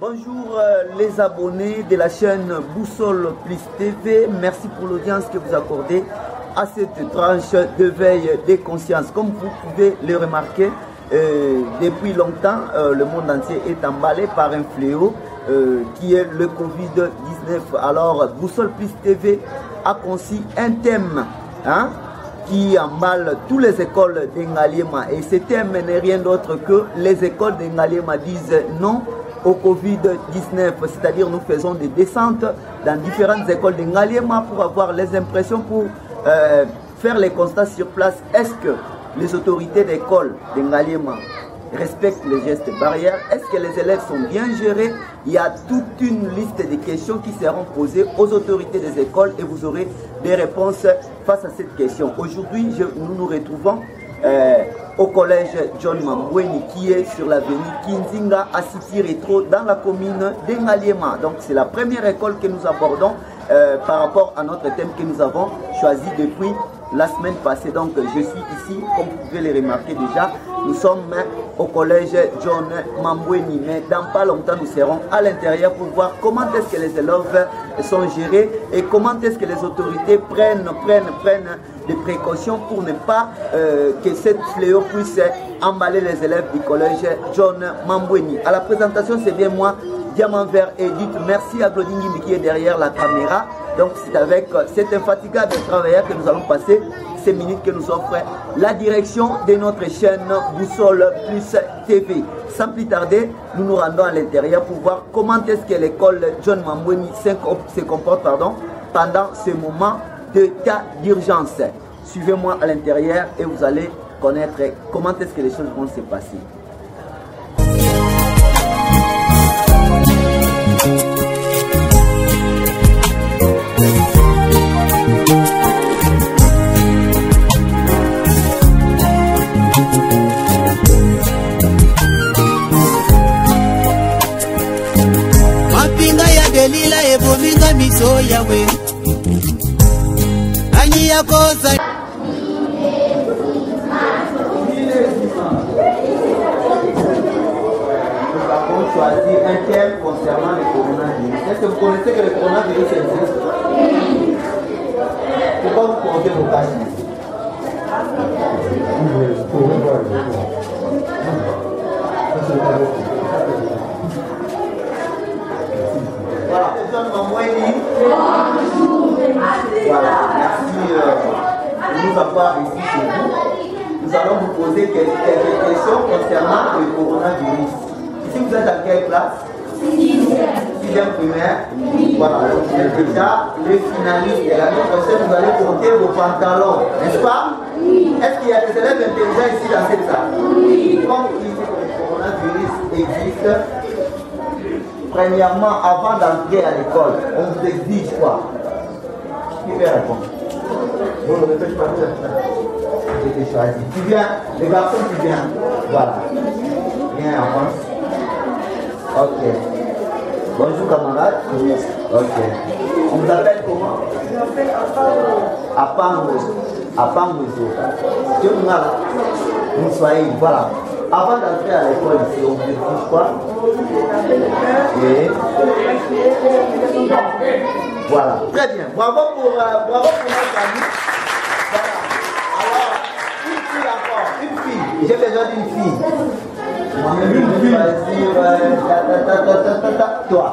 Bonjour les abonnés de la chaîne Boussole Plus TV. Merci pour l'audience que vous accordez à cette tranche de veille des consciences. Comme vous pouvez le remarquer, depuis longtemps, le monde entier est emballé par un fléau qui est le Covid-19. Alors, Boussole Plus TV a conçu un thème qui emballe toutes les écoles d'Engaliema. Et ce thème n'est rien d'autre que les écoles d'Engaliema disent non au Covid-19, c'est-à-dire nous faisons des descentes dans différentes écoles d'Engaliema pour avoir les impressions, pour faire les constats sur place. Est-ce que les autorités d'école d'Engaliema respectent les gestes barrières? Est-ce que les élèves sont bien gérés? Il y a toute une liste de questions qui seront posées aux autorités des écoles et vous aurez des réponses face à cette question. Aujourd'hui, nous nous retrouvons au collège John Mambweni qui est sur l'avenue Kinzinga à City Retro dans la commune d'Engaliema. Donc c'est la première école que nous abordons par rapport à notre thème que nous avons choisi depuis la semaine passée. Donc je suis ici, comme vous pouvez le remarquer déjà, nous sommes au collège John Mambweni, mais dans pas longtemps nous serons à l'intérieur pour voir comment est-ce que les élèves sont gérés et comment est-ce que les autorités prennent des précautions pour ne pas que cette fléau puisse emballer les élèves du collège John Mambweni. À la présentation, c'est bien moi, Diamant Vert Edith. Merci à Claudine Guimbi qui est derrière la caméra. Donc c'est avec cet infatigable travailleur que nous allons passer ces minutes que nous offre la direction de notre chaîne Boussole Plus TV. Sans plus tarder, nous nous rendons à l'intérieur pour voir comment est-ce que l'école John Mambweni se comporte pendant ce moment de cas d'urgence. Suivez-moi à l'intérieur et vous allez connaître comment est-ce que les choses vont se passer. Mapinga ya Delila ebominga miso yawe Anyi ya kosa Choisir un thème concernant le coronavirus. Est-ce que vous connaissez que le coronavirus existe? Pourquoi vous portez vos casques? Voilà, John Mambweni. Voilà, merci de nous avoir ici chez vous. Nous allons vous poser quelques questions concernant le coronavirus. Si vous êtes à quelle classe? 6e primaire. Voilà, déjà les finalistes de l'année prochaine, vous allez porter vos pantalons, n'est-ce pas? Est-ce qu'il y a des élèves intelligents ici dans cette salle? Comme il dit que le coronavirus existe, premièrement, avant d'entrer à l'école, on vous exige quoi? Qui peut répondre? Bon, ne répète pas. Je t'ai choisi. Tu viens, les garçons, tu viens. Voilà. Viens, avance. Ok. Bonjour camarade. Ok. On vous appelle comment? Je m'appelle Apango. Tu es là? Nous soyons, voilà. Avant d'entrer à l'école ici, on vous exige quoi? Et voilà. Très bien. Bravo pour notre ami. Voilà. Alors, une fille encore. Une fille. J'ai besoin d'une fille. Toi.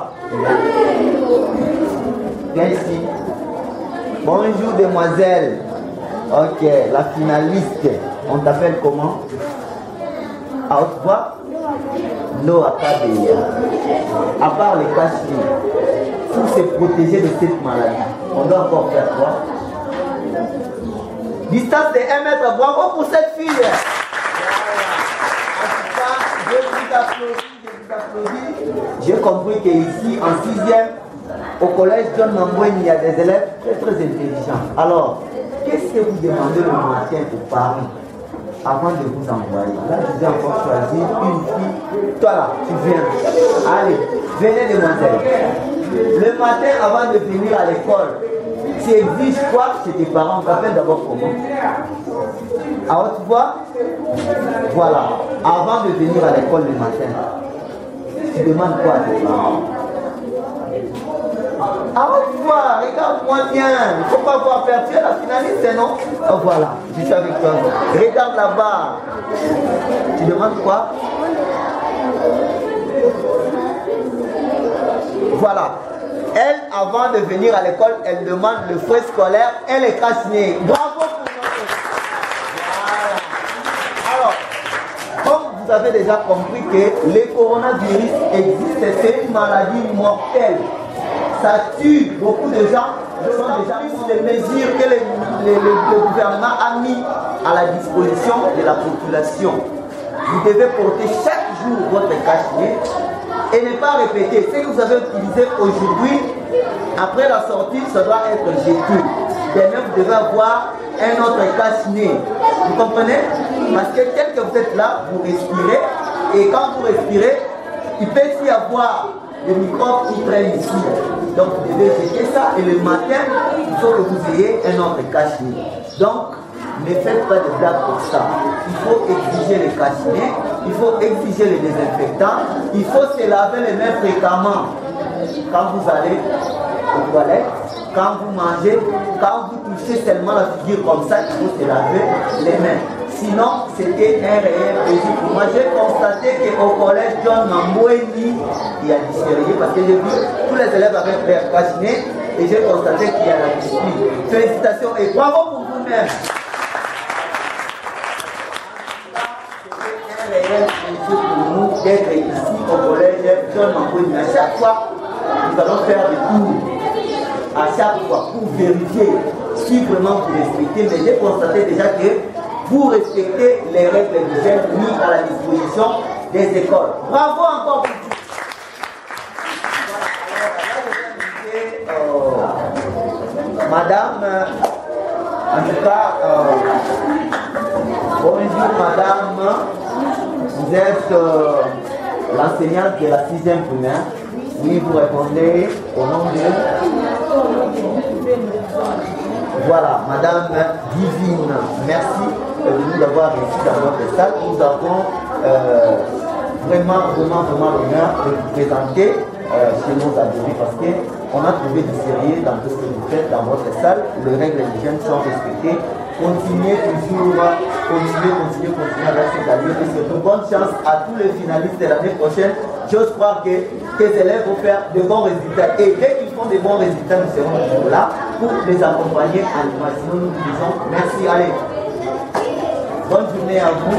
Viens ici. Bonjour demoiselle. Ok, la finaliste. On t'appelle comment? À haute voix? Non, à pas de. À part les caches-filles, pour se protéger de cette maladie, on doit encore faire quoi? Distance de 1 mètre. Bravo pour cette fille. Je vous applaudis. J'ai compris qu'ici, en 6e, au collège John Mambweni, il y a des élèves très intelligents. Alors, qu'est-ce que vous demandez le matin aux parents avant de vous envoyer? Là, je vous ai encore choisi une fille. Toi là, tu viens. Allez, venez demoiselle. Le matin, avant de venir à l'école, tu exiges quoi chez tes parents? On t'appelle d'abord comment? À haute voix? Voilà. Avant de venir à l'école le matin, Tu demandes quoi à tes parents? Arrête-toi, regarde-moi bien. Il ne faut pas voir faire. Tu es la finaliste, non? Oh voilà, je suis avec toi. Regarde là-bas. Tu demandes quoi? Voilà. Elle, avant de venir à l'école, elle demande le frais scolaire et les cache-nez. Bravo pour nous. Voilà. Alors, comme vous avez déjà compris que le coronavirus existe, c'est une maladie mortelle. Ça tue beaucoup de gens. Ce sont déjà les mesures que le gouvernement a mis à la disposition de la population. Vous devez porter chaque jour votre cache-nez et ne pas répéter. Ce que vous avez utilisé aujourd'hui, après la sortie, ça doit être jeté. Demain, vous devez avoir un autre cache-nez. Vous comprenez? Parce que tel que vous êtes là, vous respirez. Et quand vous respirez, il peut y avoir des microbes qui traînent ici. Donc, vous devez jeter ça. Et le matin, il faut que vous ayez un autre cache-nez. Donc, ne faites pas de blagues pour ça. Il faut exiger les cache-nez, il faut exiger les désinfectants, il faut se laver les mains fréquemment. Quand vous allez aux toilettes, quand vous mangez, quand vous touchez seulement la figure comme ça, il faut se laver les mains. Sinon, c'était un réel plaisir pour moi. J'ai constaté qu'au collège John Mamboueni, il y a disparu parce que j'ai vu tous les élèves avec leur cache-nez et j'ai constaté qu'il y a la discipline. Félicitations et bravo pour vous-même. Pour nous d'être ici au collège John Mamboueni. À chaque fois, nous allons faire des tours. À chaque fois, pour vérifier si vraiment vous respectez. Mais j'ai constaté déjà que vous respectez les règles d'hygiène mises à la disposition des écoles. Bravo encore pour vous. Madame, en tout cas, bonjour madame. Vous êtes l'enseignante de la 6e primaire. Oui, vous répondez au nom de... Voilà, madame Divine, merci de nous d'avoir ici dans notre salle. Nous avons vraiment l'honneur de vous présenter chez nos adhérents parce qu'on a trouvé du sérieux dans tout ce que vous faites dans votre salle. Les règles d'hygiène sont respectées. Continuez toujours, continuez avec cette allure et surtout bonne chance à tous les finalistes de l'année prochaine. J'ose croire que tes élèves vont faire de bons résultats et dès qu'ils font de bons résultats, nous serons toujours là pour les accompagner en animation. Nous vous disons merci. Allez, bonne journée à vous.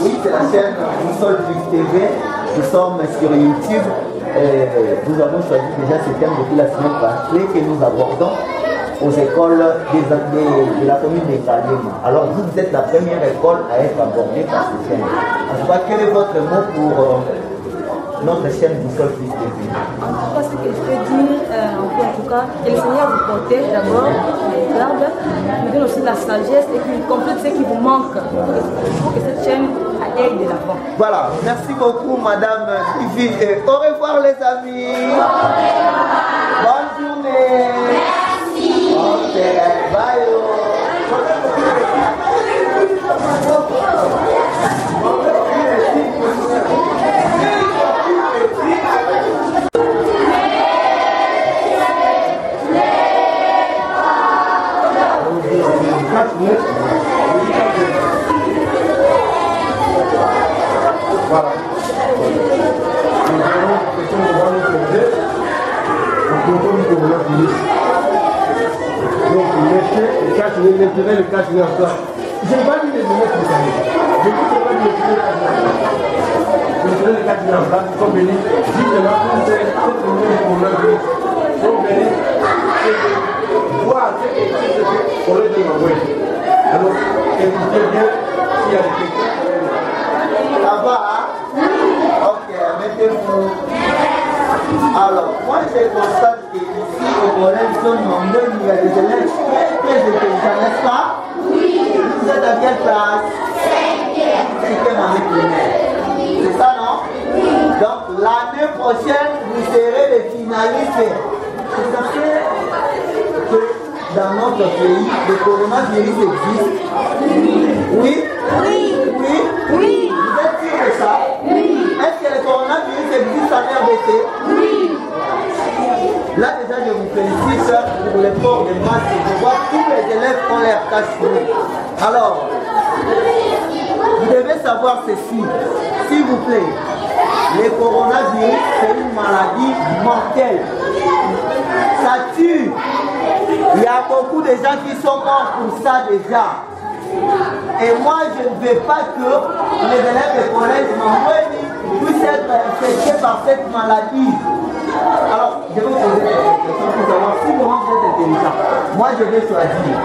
Oui, c'est la chaîne Boussole Plus TV. Nous sommes sur YouTube. Nous avons choisi déjà ce thème depuis la semaine passée que nous abordons aux écoles de la commune de Kalema. Alors vous êtes la première école à être abordée par ce thème. En tout cas, quel est votre mot pour notre chaîne Boussole Plus TV? En tout cas, ce que je peux dire, en tout cas, que le Seigneur vous protège d'abord, vous garde, vous donne aussi la sagesse et qu'il complète ce qui vous manque pour que cette chaîne aille de l'avant. Voilà, merci beaucoup Madame Divine et au revoir les amis. Bonne journée. Merci. Ok, bye. Voilà. Nous allons pouvoir nous poser en comptant du coronavirus. Donc, mettez le cache-nez, maintenez le cache-nez en place. Je ne vais pas dire de mettre le cache-nez. Je vous demande de mettre le cache-nez. Vous mettez le cache-nez en place, ils sont venus. Justement, pour cette réunion du coronavirus, ils sont venus voir ce qu'on leur donne en web. Alors, écoutez bien s'il y a des questions. Ça va, hein? Ok, mettez-vous. Alors, moi je constate qu'ici au collège John Mamboueni, il y a des élèves très intelligents, n'est-ce pas? Oui. Vous êtes à quelle classe? 5e année primaire. C'est ça, non? Oui. Donc, l'année prochaine, vous serez les finalistes. Vous savez que dans notre pays, le coronavirus existe? Oui. Oui? Oui? Oui. Vous êtes sûr de ça? passé? Oui. Là déjà je vous félicite pour l'effort de masse. Je vois tous les élèves ont l'air cachés. Alors, vous devez savoir ceci, s'il vous plaît. Le coronavirus, c'est une maladie mortelle. Ça tue. Il y a beaucoup de gens qui sont morts pour ça déjà. Et moi, je ne veux pas que les élèves de collège puissent être infectés par cette maladie. Alors, je vais vous poser des questions pour savoir si vraiment vous êtes intelligent. Moi, je vais choisir.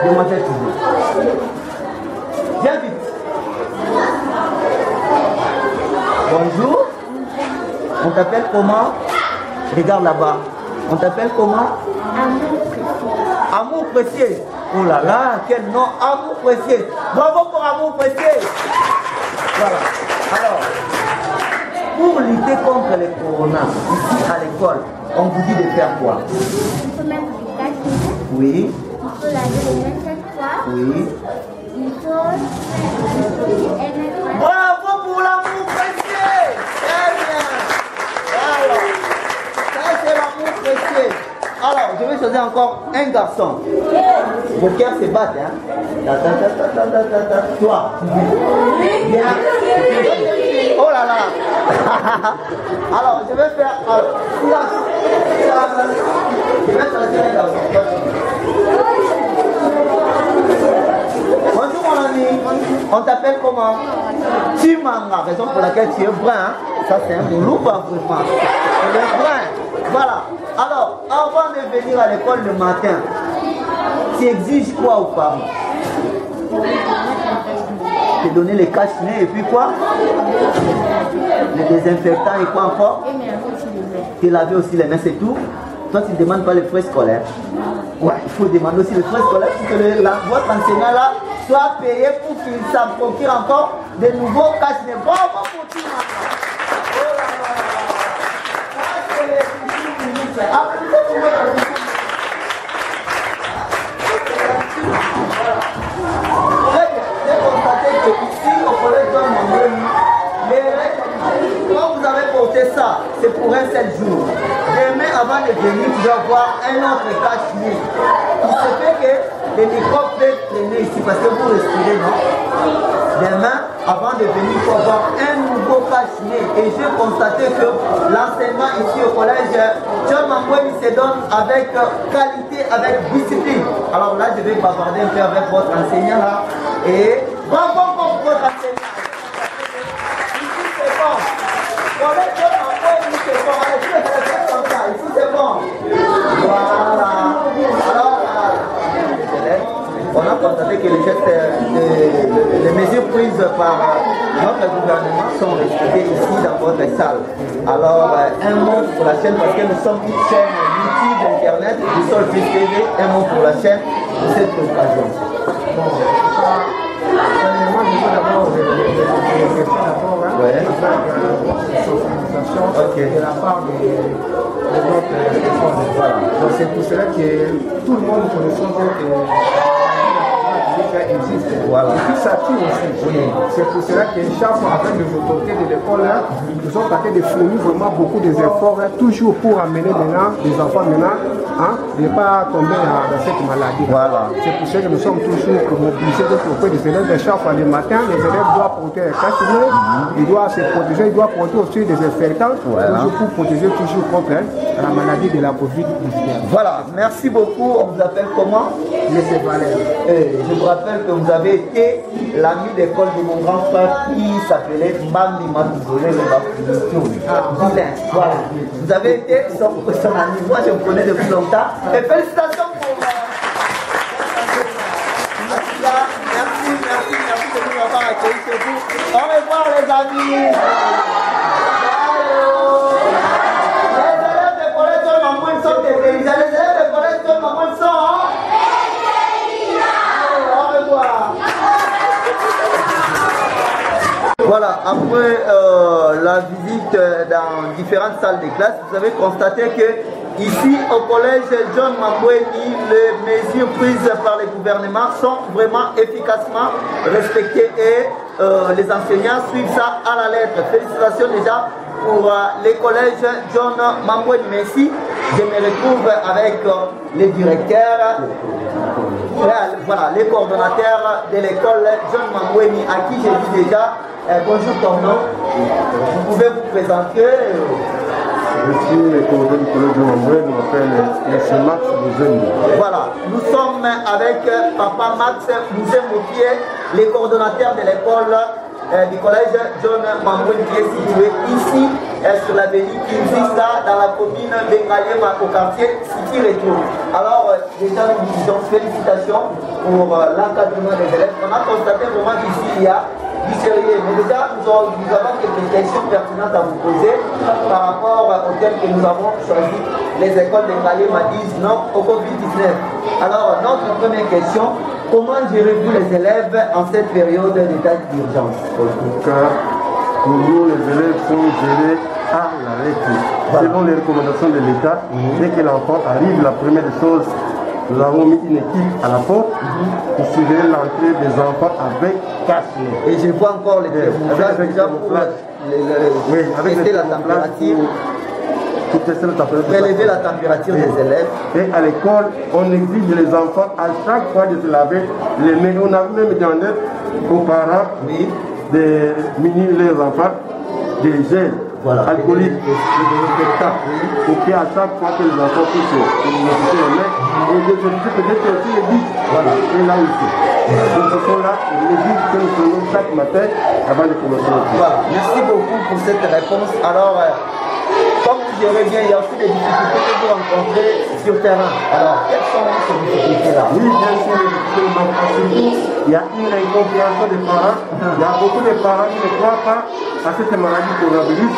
Demoiselle toujours. Viens vite. Bonjour. On t'appelle comment? Regarde là-bas. On t'appelle comment? Amour précieux. Oh là là, quel nom, Amour précieux. Bravo pour Amour précieux. Voilà. Alors, pour lutter contre le corona, ici à l'école, on vous dit de faire quoi? Il faut mettre du cache-nez. Oui. Il faut laver les mains chaque fois. Oui. Il faut aimer. Bravo pour l'amour précieux. Très bien. Alors, ça c'est l'amour précieux. Alors, je vais choisir encore un garçon. Vos cœurs se battent, hein? Toi, viens. Oh là là. Alors, je vais faire... silence. Je vais choisir un garçon. Bonjour mon ami. On t'appelle comment? Chimanga, raison pour laquelle tu es brun. Hein? Ça c'est un boulot, pas vraiment. Tu es brun. Voilà. Alors, avant de venir à l'école le matin, tu exiges quoi aux parents? Te donner les cache-nez et puis quoi? Les désinfectants et quoi encore? Te laver aussi les mains, c'est tout? Toi, tu ne demandes pas les frais scolaires? Ouais, il faut demander aussi les frais scolaires pour que votre enseignant là soit payé pour qu'il s'en procure encore de nouveaux cache-nez. Bravo pour tout le monde. J'ai constaté que ici au collège de Mangoni, quand vous avez porté ça, c'est pour un seul jour. Demain, avant de venir, tu dois avoir un autre cache-nez. Il se fait que les microbes peuvent traîner ici parce que vous respirez, non? Demain, avant de venir, il faut avoir un nouveau cache-nez. Et j'ai constaté que l'enseignement ici au collège John Mangoni se donne avec qualité, avec discipline. Alors là, je vais bavarder un peu avec votre enseignant là. Et bravo pour votre enseignant. Ici c'est bon. Collège John Mangoni, c'est bon. Allez, je vais faire comme ça. Ici c'est bon. Voilà. Alors, on a constaté que les mesures prises par notre gouvernement sont respectées ici dans votre salle. Alors, un mot pour la chaîne, parce que nous sommes une chaîne YouTube, Internet, Boussole Plus TV, un mot pour la chaîne pour cette occasion. Bon, moi, je veux d'abord des questions d'abord, de la part de notre personne. Voilà. Donc, c'est pour cela que tout le monde connaît que existe. Voilà. Et puis ça tue aussi. Oui. C'est pour cela que chaque fois avec les autorités de l'école, nous avons tenté de fournir vraiment beaucoup d'efforts, toujours pour amener maintenant les enfants maintenant, de ne pas tomber dans cette maladie. Voilà. C'est pour ça que nous sommes toujours mobilisés auprès des élèves. Chaque fois le matin, les élèves doivent porter un cache-nez, ils doivent se protéger, ils doivent porter aussi des désinfectants, toujours pour protéger toujours contre la maladie de la Covid-19. Voilà, merci beaucoup. On vous appelle comment? Monsieur Valère. Je vous rappelle que vous avez été l'ami d'école de mon grand frère qui s'appelait Mami Matouzolé le Baptiste. Voilà. Vous avez été son ami. Moi, je vous connais depuis longtemps. Et félicitations pour merci de nous avoir accueillis chez vous. Au revoir les amis. Les élèves de collège de Maman sont intelligents. Les élèves de collège de Maman sont voilà, après la visite dans différentes salles de classe, vous avez constaté que Ici, au collège John Mambweni, les mesures prises par le gouvernement sont vraiment efficacement respectées et les enseignants suivent ça à la lettre. Félicitations déjà pour les collèges John Mambweni. Merci. Je me retrouve avec les directeurs, voilà, les coordonnateurs de l'école John Mambweni, à qui j'ai dit déjà bonjour ton nom. Vous pouvez vous présenter. Je suis le coordonnateur du collège John Mambweni, je m'appelle M. Max Bouzembo. Voilà, nous sommes avec Papa Max Bouzembo qui est le coordonnateur de l'école du collège John Mambweni qui est situé ici sur l'avenue Kinzisa dans la commune d'Engayema au quartier City Retour. Alors déjà nous disons félicitations pour l'encadrement des élèves. On a constaté vraiment qu'ici il y a du sérieux. Mais déjà nous avons quelques questions pertinentes à vous poser par rapport au thème que nous avons choisi. Les écoles d'Engayema disent non au Covid-19. Alors notre première question, comment gérez-vous les élèves en cette période d'état d'urgence? En tout cas, pour nous, les élèves sont gérés à la lettre. Voilà. Selon les recommandations de l'État, dès que l'enfant arrive, la première chose, nous avons mis une équipe à la porte pour surveiller l'entrée des enfants avec cache-nez. Et je vois encore les thermoflages déjà pour tester la température. Prélever la température des élèves. Et à l'école, on exige les enfants à chaque fois de se laver les mains. On a même demandé aux parents de munir les enfants des gels alcooliques pour qu'à chaque fois que les enfants puissent se laver les mains, et de peut-être aussi les dits. Et là aussi. Donc ce sont là les dits que nous faisons chaque matin avant de commencer. Voilà. Merci beaucoup pour cette réponse. Alors, comme vous gérez bien, il y a aussi des difficultés que vous rencontrez sur terrain. Alors, quelles sont ces difficultés-là? Oui, bien sûr, les difficultés. Il y a une incompréhension des parents. Il y a beaucoup de parents qui ne croient pas à cette maladie coronavirus.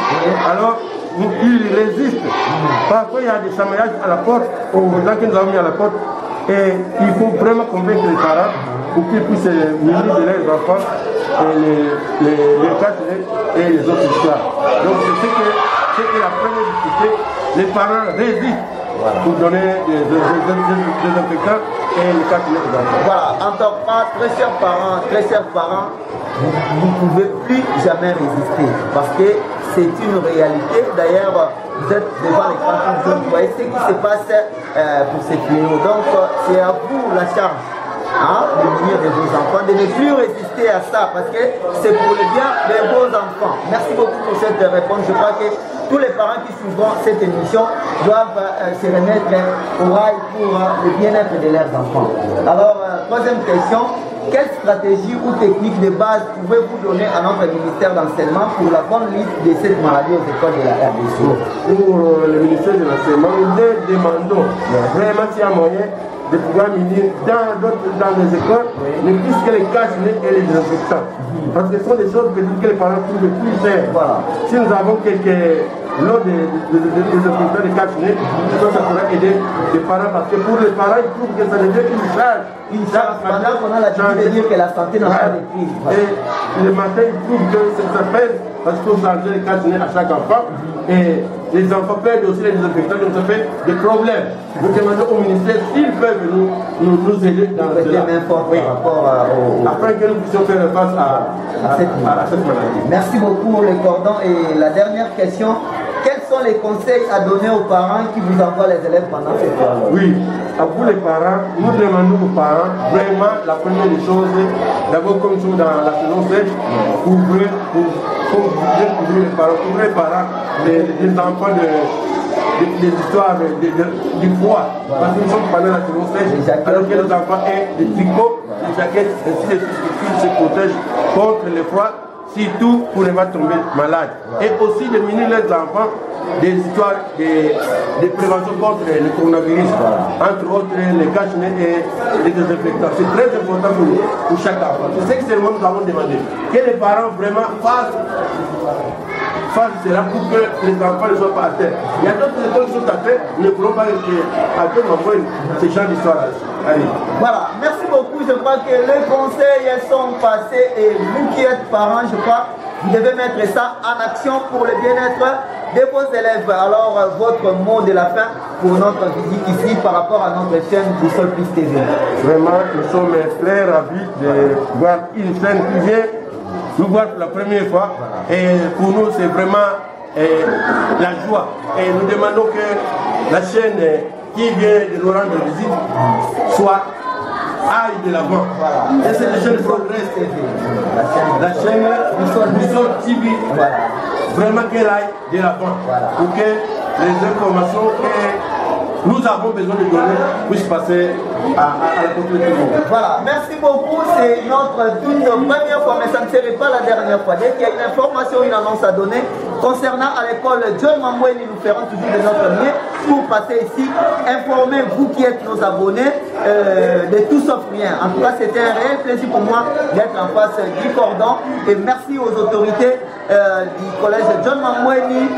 Alors, ils résistent. Parfois, il y a des chamaillages à la porte, aux gens qui nous ont mis à la porte. Et il faut vraiment convaincre les parents pour qu'ils puissent munir de leurs enfants et les cache-nez et les autres histoires. Donc, c'est la première difficulté. Les parents résistent pour donner des infectants et les cache-nez aux enfants. Voilà, en tant que très chers parents, vous ne pouvez plus jamais résister parce que c'est une réalité. D'ailleurs, vous êtes devant l'écran, vous voyez ce qui se passe pour ces fléaux. Donc, c'est à vous la charge de venir de vos enfants, de ne plus résister à ça parce que c'est pour le bien de vos enfants. Merci beaucoup pour cette réponse. Je crois que tous les parents qui suivront cette émission doivent se remettre au rail pour le bien-être de leurs enfants. Alors, troisième question. Quelle stratégie ou technique de base pouvez-vous donner à notre ministère d'enseignement pour la bonne lutte de cette maladie aux écoles de la RDC? Pour le ministère de l'enseignement, nous demandons vraiment s'il y a moyen de pouvoir munir dans les écoles, ne plus que les cache-nez et les désinfectants. Parce que ce sont des choses que les parents trouvent plus chères. Si nous avons quelques lots de désinfectants, de cache-nez, ça pourrait aider les parents parce que pour les parents, ils trouvent que ça devient une charge. Pendant qu'on a l'habitude de dire que la santé n'a pas de prix. Et le matin, ils trouvent que ça pèse parce qu'il faut changer les cache-nez à chaque enfant. Et les enfants perdent aussi les désinfectants, donc ça fait des problèmes. Nous demandons au ministère s'ils peuvent nous aider dans cela. Afin que nous puissions faire face à cette maladie. Merci beaucoup les cordons. Et la dernière question, quels sont les conseils à donner aux parents qui vous envoient les élèves pendant cette période? Oui, à vous les parents, nous demandons aux parents vraiment la première des choses, d'abord comme nous sommes dans la saison sèche, couvrir les parents, les enfants des histoires du froid. Parce que nous sommes pendant la saison sèche, alors que les enfants aient des tricots, des jaquettes, ainsi de suite, qui se protègent contre le froid, surtout pour ne pas tomber malade. Et aussi de munir les enfants des histoires de prévention contre le coronavirus, entre autres les cache-nez et les désinfectants. C'est très important pour chaque enfant. C'est ce que seulement nous avons demandé. Que les parents vraiment fassent cela pour que les enfants ne soient pas à terre. Il y a d'autres écoles qui sont à terre, nous ne pourrons pas rester à terre, ce genre d'histoire. Voilà, merci beaucoup. Je crois que les conseils sont passés et vous qui êtes parents, je crois, vous devez mettre ça en action pour le bien-être de vos élèves. Alors, votre mot de la fin pour notre visite ici par rapport à notre chaîne Boussole Plus TV. Vraiment, nous sommes très ravis de voir une chaîne qui vient nous voir pour la première fois. Et pour nous, c'est vraiment la joie. Et nous demandons que la chaîne qui vient de nous rendre visite soit aille de l'avant. Voilà. Et c'est la chaîne Progress TV. La chaîne Boussole TV. Voilà. Vraiment qu'elle aille de l'avant. Voilà. Pour que les informations que nous avons besoin de donner puissent passer à la population. Voilà, merci beaucoup. C'est notre toute première fois, mais ça ne serait pas la dernière fois. Dès qu'il y a une information, une annonce à donner concernant à l'école John Mamoueni, nous ferons toujours de notre mieux pour passer ici, informer vous qui êtes nos abonnés de tout sauf rien. En tout cas, c'était un réel plaisir pour moi d'être en face du cordon. Et merci aux autorités du collège John Mamoueni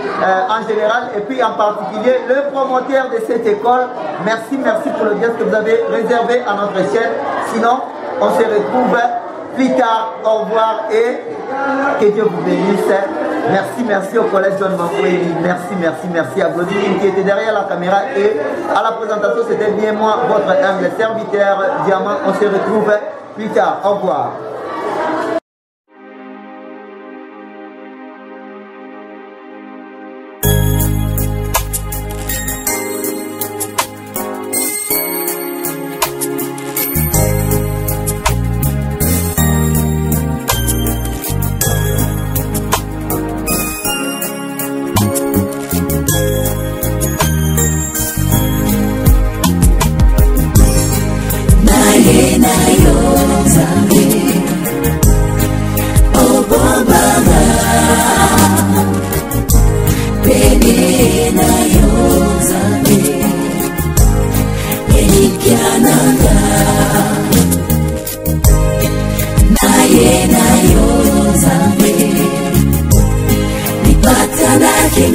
en général et puis en particulier le promoteur de cette école. Merci pour l'audience que vous avez réservé à notre chaîne. Sinon, on se retrouve plus tard. Au revoir et que Dieu vous bénisse. Merci au collège John Mamoueni. Merci à Vladimir qui était derrière la caméra et à la présentation, c'était bien moi, votre humble serviteur Diamant. On se retrouve plus tard. Au revoir. King